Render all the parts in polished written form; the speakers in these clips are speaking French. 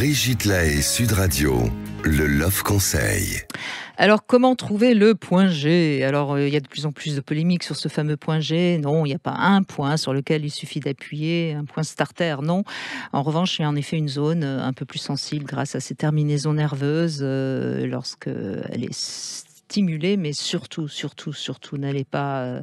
Brigitte Lahaie, Sud Radio, le Love Conseil. Alors, comment trouver le point G? Alors, il y a de plus en plus de polémiques sur ce fameux point G. Non, il n'y a pas un point sur lequel il suffit d'appuyer, un point starter, non. En revanche, il y a en effet une zone un peu plus sensible grâce à ses terminaisons nerveuses lorsqu'elle est stimulée, mais surtout, n'allez pas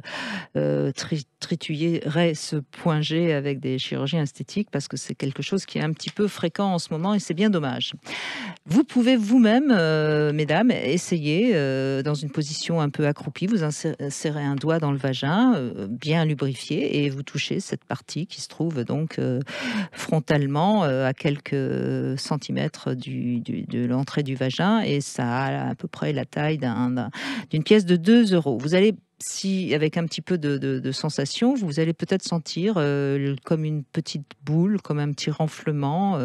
triturer ce point G avec des chirurgies esthétiques parce que c'est quelque chose qui est un petit peu fréquent en ce moment et c'est bien dommage. Vous pouvez vous-même, mesdames, essayer dans une position un peu accroupie, vous insérez un doigt dans le vagin, bien lubrifié, et vous touchez cette partie qui se trouve donc frontalement à quelques centimètres de l'entrée du vagin, et ça a à peu près la taille d'une pièce de 2 €. Vous allez, si avec un petit peu de sensation, vous allez peut-être sentir comme une petite boule, comme un petit renflement,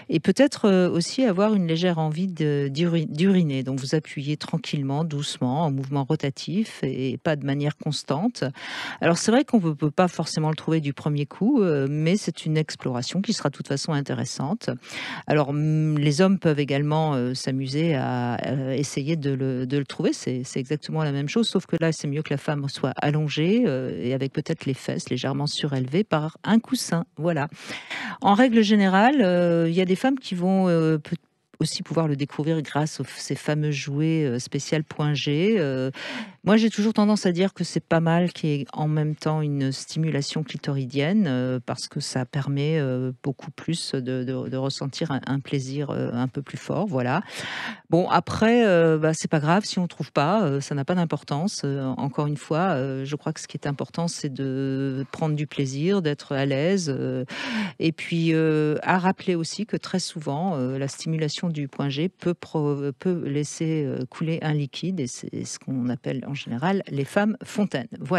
et peut-être aussi avoir une légère envie d'uriner. Donc vous appuyez tranquillement, doucement, en mouvement rotatif et pas de manière constante. Alors c'est vrai qu'on ne peut pas forcément le trouver du premier coup, mais c'est une exploration qui sera de toute façon intéressante. Alors les hommes peuvent également s'amuser à essayer de le trouver. C'est exactement la même chose, sauf que là c'est mieux que la femme soit allongée et avec peut-être les fesses légèrement surélevées par un coussin. Voilà. En règle générale, il y a des femmes qui vont aussi pouvoir le découvrir grâce ces fameux jouets spécial point G. Moi, j'ai toujours tendance à dire que c'est pas mal qu'il y ait en même temps une stimulation clitoridienne parce que ça permet beaucoup plus de ressentir un plaisir un peu plus fort. Voilà. Bon, après, c'est pas grave si on trouve pas, ça n'a pas d'importance. Encore une fois, je crois que ce qui est important, c'est de prendre du plaisir, d'être à l'aise, et puis à rappeler aussi que très souvent, la stimulation du point G peut laisser couler un liquide, et c'est ce qu'on appelle en général les femmes fontaines. Voilà.